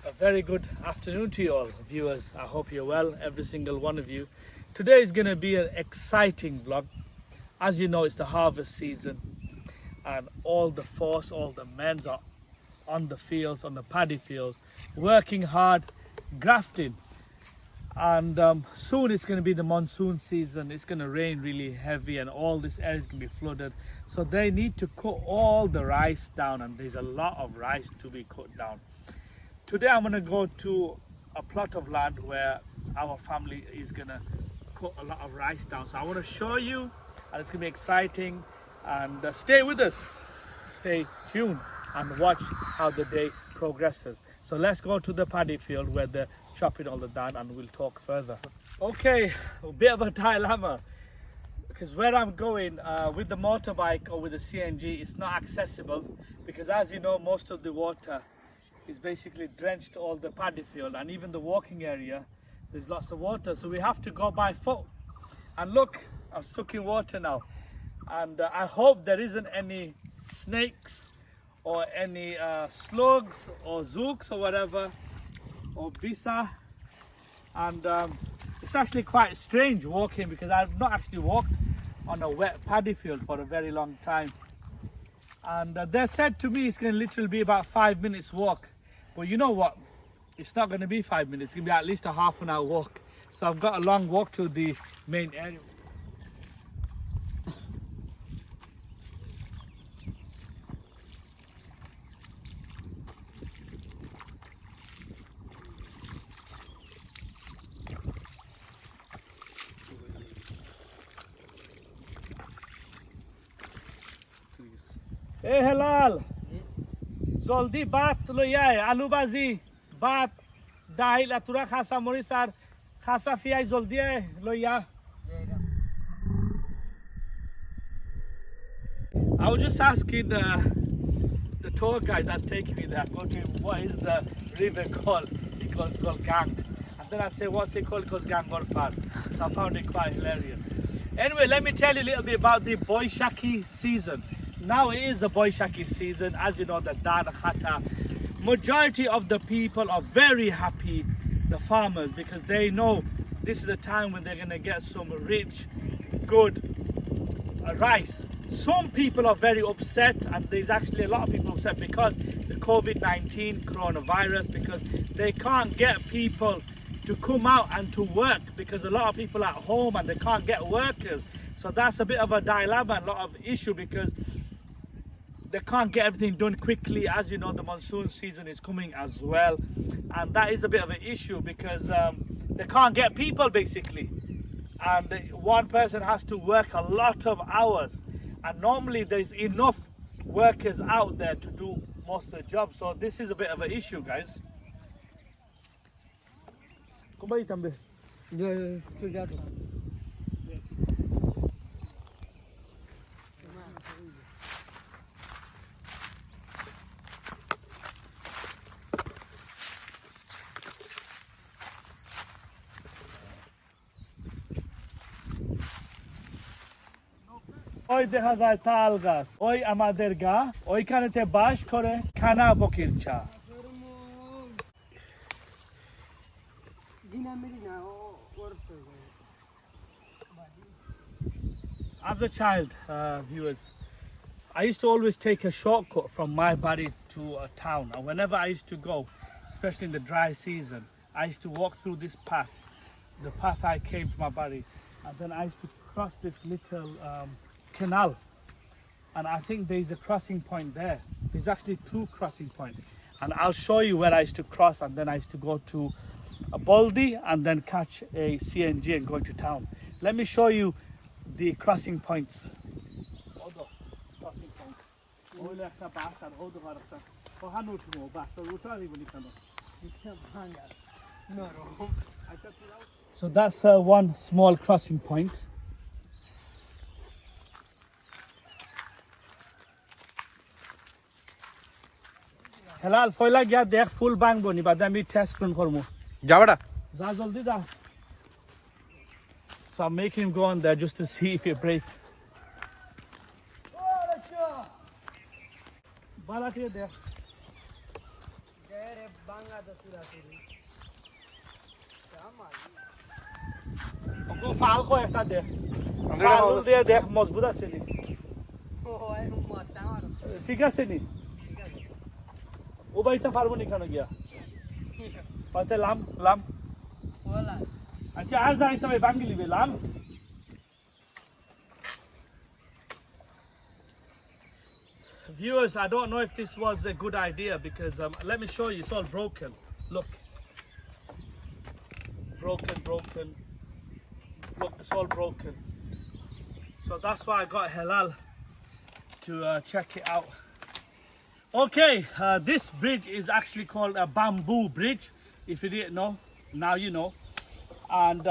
A very good afternoon to you all viewers. I hope you're well, every single one of you. Today is going to be an exciting vlog. As you know, it's the harvest season and all the force, all the men are on the fields, on the paddy fields, working hard, grafting. And soon it's going to be the monsoon season. It's going to rain really heavy and all this area is going to be flooded. So they need to cut all the rice down, and there's a lot of rice to be cut down. Today I'm going to go to a plot of land where our family is going to cut a lot of rice down. So I want to show you, and it's going to be exciting. And stay with us, stay tuned and watch how the day progresses. So let's go to the paddy field where they're chopping all the down, and we'll talk further. Okay, a bit of a dilemma, because where I'm going with the motorbike or with the CNG, it's not accessible, because as you know, most of the water is basically drenched all the paddy field, and even the walking area, there's lots of water, so we have to go by foot. And look, I'm stuck in water now, and I hope there isn't any snakes or any slugs or zooks or whatever, or bisa. And it's actually quite strange walking, because I've not actually walked on a wet paddy field for a very long time. And they said to me it's going to literally be about 5 minutes walk. But you know what? It's not going to be 5 minutes. It's going to be at least a half an hour walk. So I've got a long walk to the main area. Hey Halal, Zoldi bat loyai, alubazi, bat, dahil atura khasa morisar, khasa fiai zoldi loya. I was just asking the tour guide that's taking me there, go to him, what is the river called? He goes, it's called Gang. And then I say, what's it called? It goes Gangorpar. So I found it quite hilarious. Anyway, let me tell you a little bit about the Boishaki season. Now it is the Boishaki season, as you know, the Dana Khata. Majority of the people are very happy, the farmers, because they know this is the time when they're going to get some rich, good rice. Some people are very upset, and there's actually a lot of people upset because the COVID-19 coronavirus, because they can't get people to come out and to work, because a lot of people are at home and they can't get workers. So that's a bit of a dilemma, a lot of issue, because they can't get everything done quickly. As you know, the monsoon season is coming as well, and that is a bit of an issue, because they can't get people basically, and one person has to work a lot of hours, and normally there's enough workers out there to do most of the job. So this is a bit of an issue, guys. ওই দেখা যায় তাল গাছ, ওই আমাদের গা, ওইখানেতে বাস করে খানা বকির চা। As a child, viewers, I used to always take a shortcut from my body to a town, and whenever I used to go, especially in the dry season, I used to walk through this path, the path I came from my body, and then I used to cross this little canal, and I think there's a crossing point there. There's actually two crossing points, and I'll show you where I used to cross, and then I used to go to a Baldi and then catch a CNG and go into town. Let me show you the crossing points. হইলো একটা বাস আর হৌদ ঘর একটা ওখানে উঠবো বাস তো উঠা দিব নি কেন So that's one small crossing point. Halal foila gya dekh full bang boni bad ami test run kormo. Ja beta. Ja jaldi da. So I'm making him go on there just to see if it breaks. Bala ke dekh. Dere banga da sura tiri. Go fall ko ekta dekh. Fall দিয়ে দেখ মজবুত আছে নি ওই মত আমার ঠিক আছে নি ও বাইটা পারবো নি কেন গিয়া পাতে লাম ওলা আচ্ছা আর যাই সবাই ভাঙি লিবে লাম Viewers, I don't know if this was a good idea because let me show you, it's all broken. Look. Broken. Look, it's all broken. So that's why I got Halal to check it out. Okay, this bridge is actually called a bamboo bridge. If you didn't know, now you know. And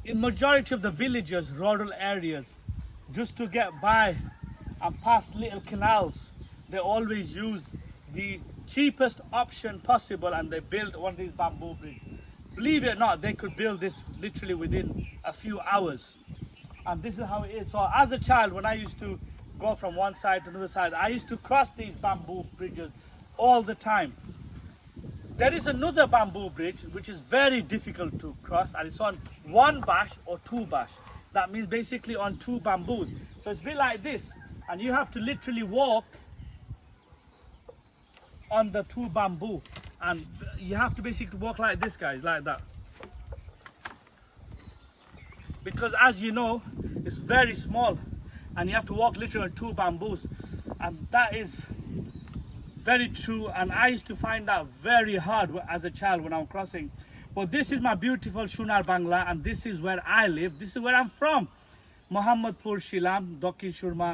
in majority of the villages, rural areas, just to get by and past little canals, they always use the cheapest option possible and they build one of these bamboo bridges. Believe it or not, they could build this literally within a few hours. And this is how it is. So as a child, when I used to go from one side to another side, I used to cross these bamboo bridges all the time. There is another bamboo bridge which is very difficult to cross, and it's on one bash or two bash. That means basically on two bamboos. So it's a bit like this, and you have to literally walk on the two bamboo, and you have to basically walk like this, guys, like that. Because as you know, it's very small and you have to walk literally on two bamboos, and that is very true, and I used to find that very hard as a child when I'm crossing. But this is my beautiful Shunar Bangla, and this is where I live. This is where I'm from, Mohammadpur Shilam, Doki Shurma,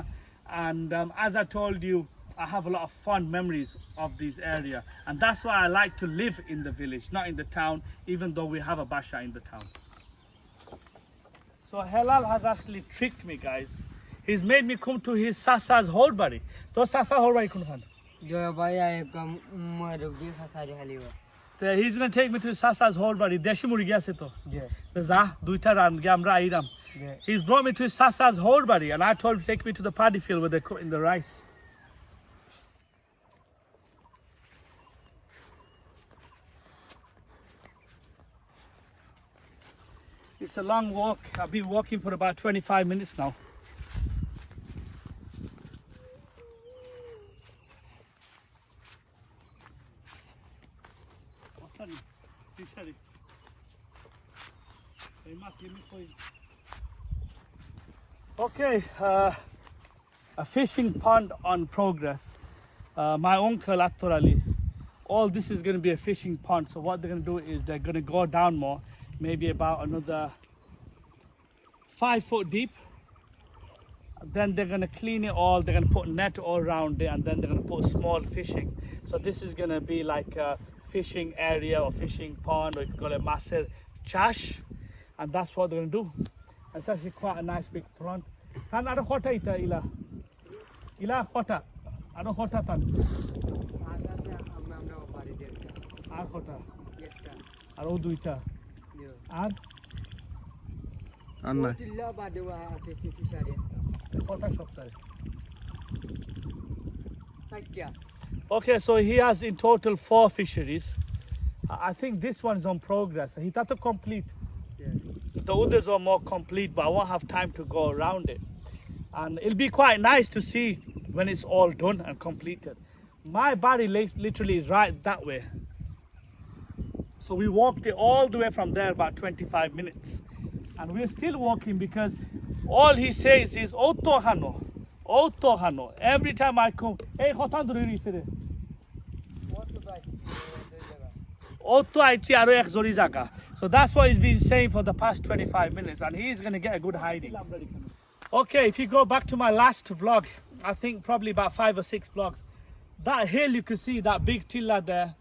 and as I told you, I have a lot of fond memories of this area, and that's why I like to live in the village, not in the town, even though we have a basha in the town. So Halal has actually tricked me, guys. He's made me come to his Sasa's whole body. So Sasa whole body kun khan. He's gonna take me to his Sasa's whole body. Deshi murgi ase to. Ja, duita ran ge amra airam. He's brought me to his Sasa's whole body, and I told him to take me to the paddy field where they're cutting the rice. It's a long walk. I've been walking for about 25 minutes now. Okay, a fishing pond on progress. My uncle Attorali, all this is going to be a fishing pond. So what they're going to do is they're going to go down more, maybe about another 5 foot deep. Then they're going to clean it all, they're going to put net all around it, and then they're going to put small fishing. So this is going to be like a fishing area or fishing pond, or you can call it maser chash, and that's what they're going to do. It's actually quite a nice big pond. Tan aro khota ita ila khota aro khota tan ar khota aro duita আর না Okay, so he has in total 4 fisheries. I think this one is on progress. He thought to complete. The others are more complete, but I won't have time to go around it. And it'll be quite nice to see when it's all done and completed. My body literally is right that way. So we walked it all the way from there about 25 minutes. And we're still walking because all he says is Otohano. Every time I come, hey, so that's what he's been saying for the past 25 minutes, and he's going to get a good hiding. Okay, if you go back to my last vlog, I think probably about 5 or 6 blocks. That hill you can see, that big tiller there,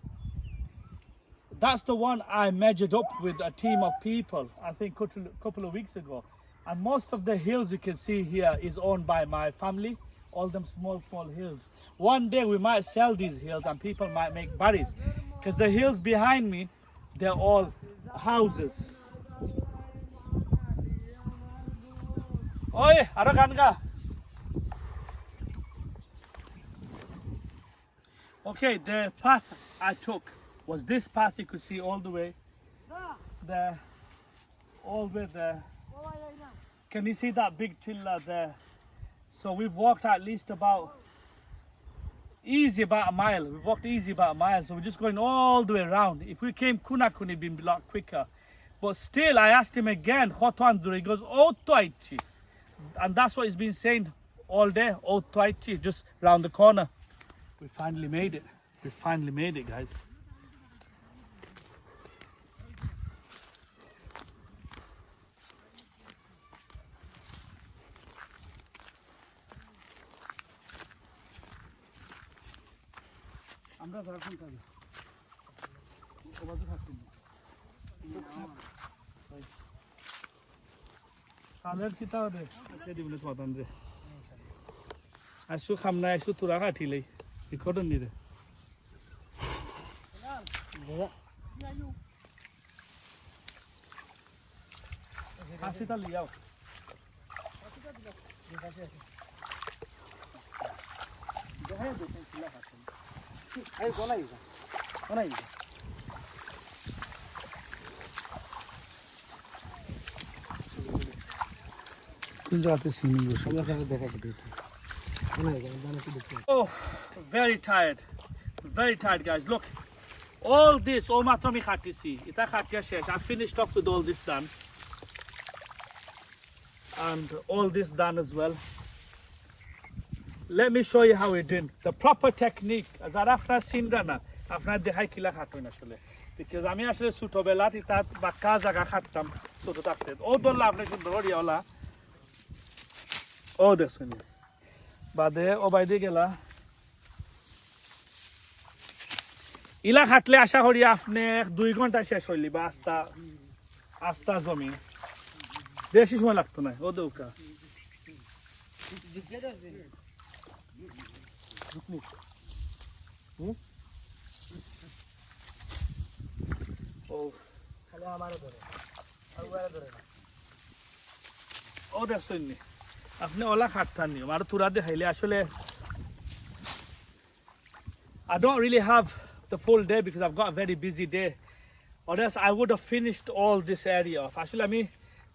that's the one I measured up with a team of people, I think a couple of weeks ago. And most of the hills you can see here is owned by my family, all them small hills. One day we might sell these hills and people might make barries, because the hills behind me, they're all houses. Oi, Araganga. Okay, the path I took was this path you could see all the way there, all the way there. Can you see that big tiller there? So we've walked at least about a mile. We've walked easy about a mile. So we're just going all the way around. If we came Kunakuni, it'd be a lot quicker. But still, I asked him again, he goes, Otoichi. And that's what he's been saying all day, Otoichi, just round the corner. We finally made it. We finally made it, guys. Asu khamna asu tura khathilei ikodon ni re asita liyao ai konai Oh, very tired, guys. Look, all this, all matomi khatisi. Ita khatia shesh. I finished off with all this done, and all this done as well. Let me show you how we're doing the proper technique. As I after sindana, after the high kila khatun ashole. Because আমি আসলে ছোটবেলাতে তাত বাক্কা জায়গা খাটতাম ছোট থাকতে ও দল্লা আপনি সুন্দর হরিয়ালা ও দেখছেন বাদে ও বাইদে গেলা ইলা খাটলে আশা করি আপনি 2 ঘন্টা শেষ হইলি বা আস্তা জমি বেশি সময় লাগতো না ও দৌকা Oh, that's funny. আপনি ওলা খাটতানি আমার তুরা দেখাইলে আসলে I don't really have the full day because I've got a very busy day, or else I would have finished all this area off. আসলে আমি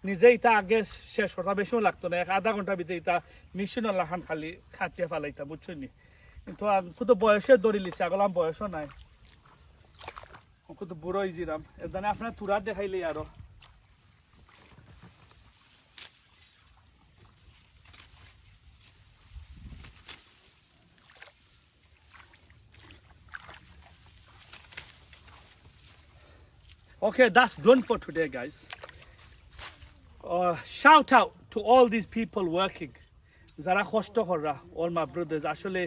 নিজেই তা আগে শেষ করতে বেশি লাগতো না আধা ঘন্টা ভিতরে এটা মিশন লাখান খালি খাটিয়ে ফেলাইতা বুঝছনি কিন্তু শুধু বয়সের দড়ি লিছে আগলাম বয়সও নাই কত বুড়ো ইজিরাম এদানে আপনার তুরা দেখাইলে আরো Okay, that's done for today, guys. Shout out to all these people working. Zara khosto korra, all my brothers. Ashole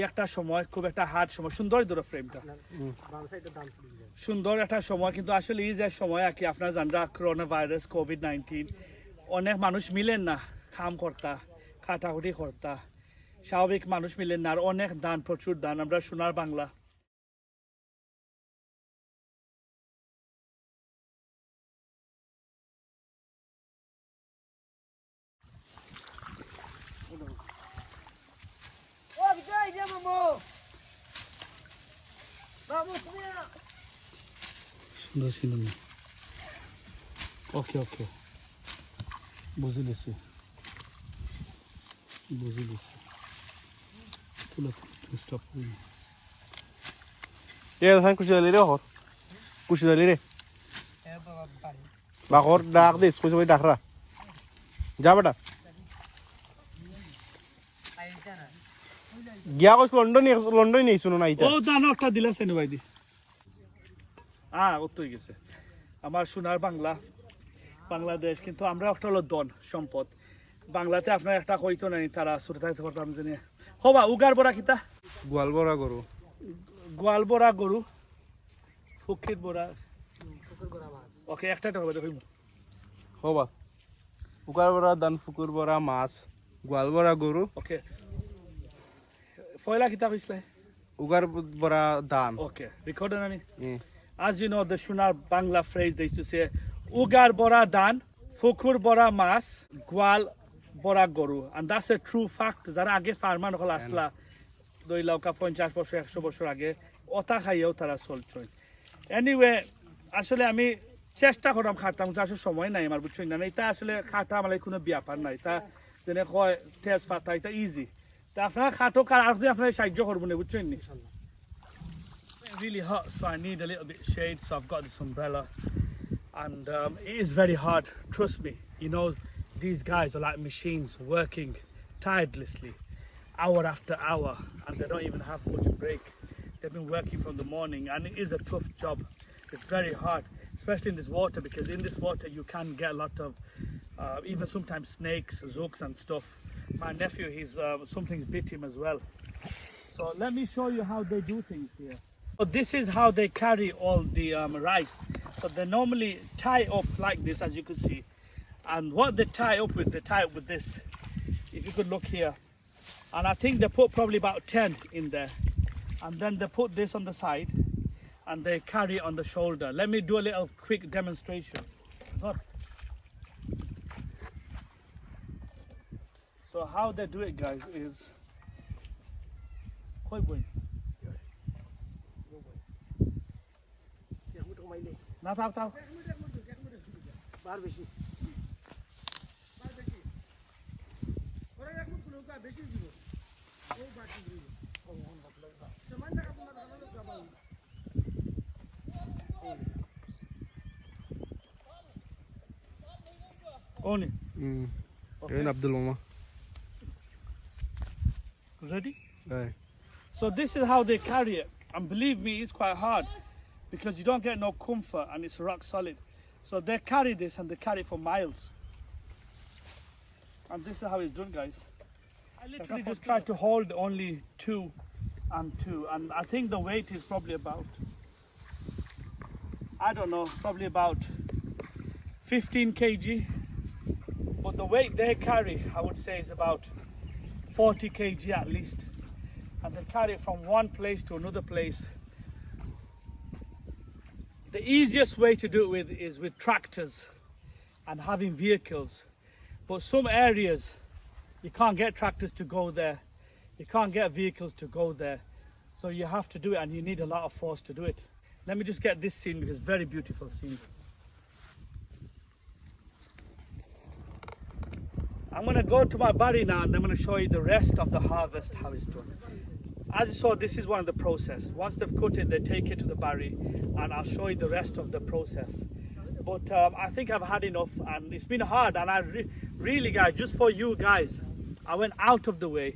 একটা সময় খুব একটা হার্ড সময় সুন্দর ধরো ফ্রেমটা সুন্দর একটা সময় কিন্তু আসলে এই যে সময় আর কি আপনারা জানরা করোনা ভাইরাস কোভিড-19 অনেক মানুষ মিলেন না কাম করতা খাটাখাটি করতা স্বাভাবিক মানুষ মিলেন না আর অনেক দান প্রচুর দান আমরা সোনার বাংলা সুন্দর সিনেমা ওকে বুঝিলেছি তুলো স্টপ করুন সান কুশি দালি রে হর কুশি দালি রে বাঘর ডাক দে কুশি ওই ডাকরা যা বেটা গিয়া কইছ লন্ডন নেই শুনো না ইতা ও জানো একটা দিলা সেনে ভাইদি উত্তর গেছে আমার সোনার বাংলা বাংলাদেশ কিন্তু আমরা একটা হলো দন সম্পদ বাংলাতে আপনার একটা কইতো নাই তারা ছোট থাকতে পারতাম জেনে Hova ugar bora kita. গোয়াল বড়া গরু গোয়াল বড়া গরু ফকির বড়া ওকে একটা টাকা দেখো হবা উগার বড়া দান ফুকুর বড়া মাছ গোয়াল বড়া গরু ওকে ফয়লা কিতা কইছলে উগার বড়া দান okay recording ani Yeah. as you know the Shunar Bangla phrase they used to say ugar bora dan fukur bora mas gwal bora goru and that's a true fact jara age farmer hol asla doi lauka 50 বছর 100 বছর আগে ওটা খাইয়াও তারা চলছে anyway আসলে আমি চেষ্টা করলাম খাটাম আসলে সময় নাই আমার বুঝছেন না এটা আসলে খাটা আমার কোনো ব্যাপার নাই তা যেন কয় তেজ পাতা এটা ইজি তা আপনারা খাটো কার আর যদি আপনারা সাহায্য করবেন বুঝছেন নি really hot so I need a little bit shade so I've got this umbrella and it is very hard trust me you know these guys are like machines working tirelessly hour after hour and they don't even have much break they've been working from the morning and it is a tough job it's very hard especially in this water because in this water you can get a lot of even sometimes snakes zooks and stuff my nephew he's something's bit him as well so let me show you how they do things here so this is how they carry all the rice so they normally tie up like this as you can see and what they tie up with they tie up with this if you could look here and I think they put probably about 10 in there and then they put this on the side and they carry it on the shoulder let me do a little quick demonstration look. So how they do it guys is না তাও তাও বার বেশি Only. Okay. Abdul Mama. Ready? Aye. So this is how they carry it. And believe me, it's quite hard because you don't get no comfort and it's rock solid. So they carry this and they carry it for miles. And this is how it's done, guys. I literally just try to hold only two and two. And I think the weight is probably about, I don't know, probably about 15 kg. But the weight they carry, I would say, is about 40 kg at least. And they carry it from one place to another place. The easiest way to do it is with tractors and having vehicles. But some areas, you can't get tractors to go there. You can't get vehicles to go there. So you have to do it and you need a lot of force to do it. Let me just get this scene because it's a very beautiful scene. I'm going to go to my barry now and I'm going to show you the rest of the harvest, how it's done. As you saw, this is one of the process. Once they've cut it, they take it to the barry and I'll show you the rest of the process. But I think I've had enough and it's been hard and I really guys, just for you guys, I went out of the way.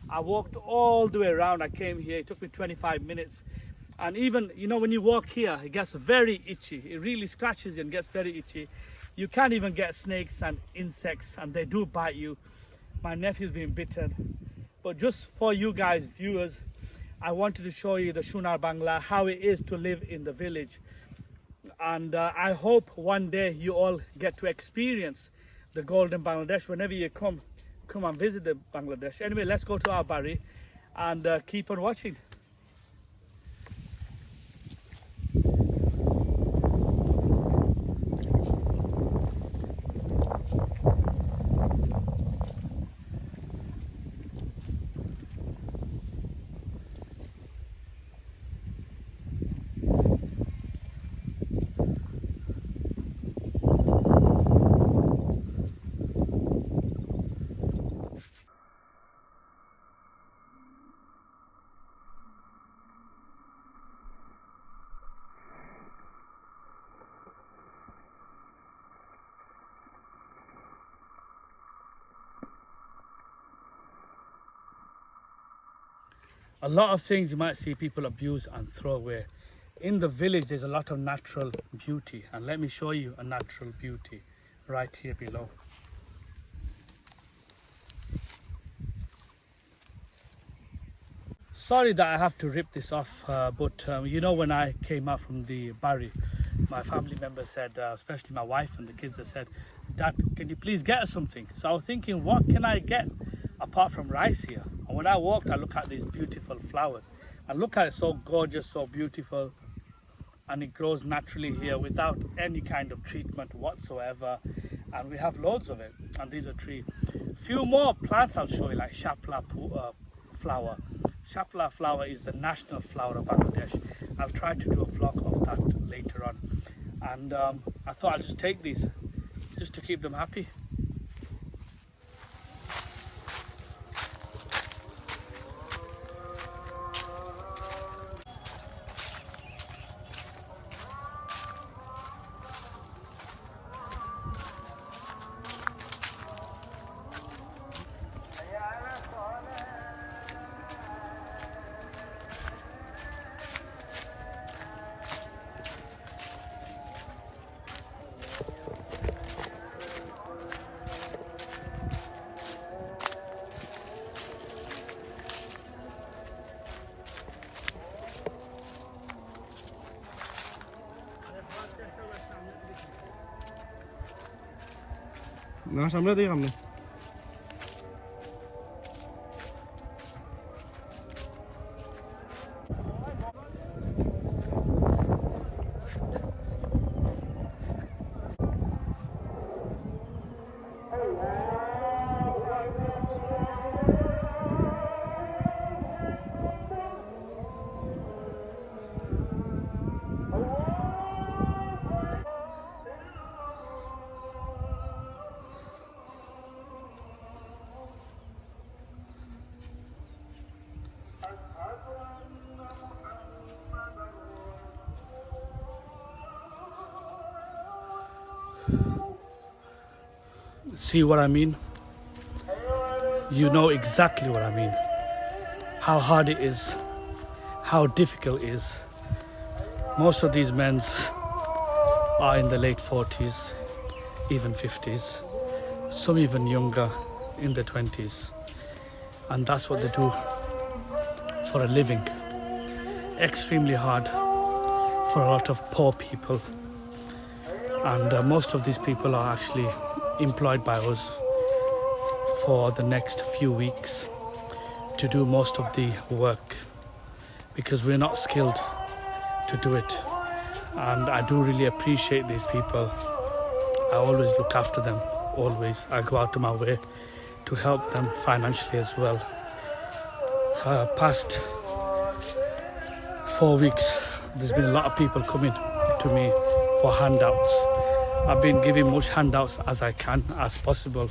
I walked all the way around. I came here, it took me 25 minutes. And even, you know, when you walk here, it gets very itchy. It really scratches you and gets very itchy. You can't even get snakes and insects and they do bite you. My nephew's been bitten. But just for you guys, viewers, I wanted to show you the Shunar Bangla, how it is to live in the village. And I hope one day you all get to experience the golden Bangladesh whenever you come and visit the Bangladesh. Anyway, let's go to our barry and keep on watching. A lot of things you might see people abuse and throw away. In the village, there's a lot of natural beauty. And let me show you a natural beauty right here below. Sorry that I have to rip this off, but you know, when I came out from the Barry, my family members said, especially my wife and the kids, they said, Dad, can you please get us something? So I was thinking, what can I get apart from rice here? And when I walked, I looked at these beautiful flowers. And look at it, so gorgeous, so beautiful. And it grows naturally here without any kind of treatment whatsoever. And we have loads of it. And these are trees. Few more plants I'll show you, like shapla flower. Shapla flower is the national flower of Bangladesh. I'll try to do a vlog of that later on. And I thought I'll just take these just to keep them happy. না সামনে দিকে সামনে See what I mean? You know exactly what I mean. How hard it is, how difficult it is. Most of these men are in the late 40s, even 50s, some even younger, in their 20s. And that's what they do for a living. Extremely hard for a lot of poor people. And most of these people are actually employed by us for the next few weeks to do most of the work because we're not skilled to do it. And I do really appreciate these people. I always look after them, always. I go out of my way to help them financially as well. Past 4 weeks, there's been a lot of people coming to me for handouts. I've been giving much handouts as I can, as possible,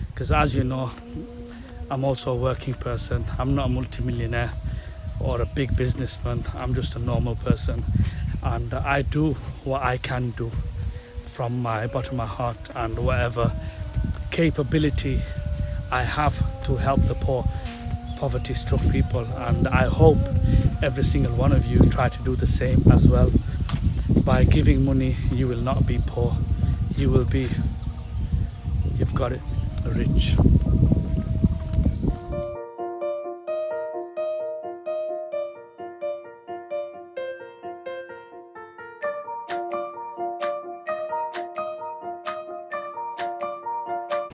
because as you know, I'm also a working person. I'm not a multimillionaire or a big businessman. I'm just a normal person, and I do what I can do from my bottom of my heart and whatever capability I have to help the poor, poverty-struck people. And I hope every single one of you try to do the same as well. By giving money, you will not be poor. You will be, you've got it, rich.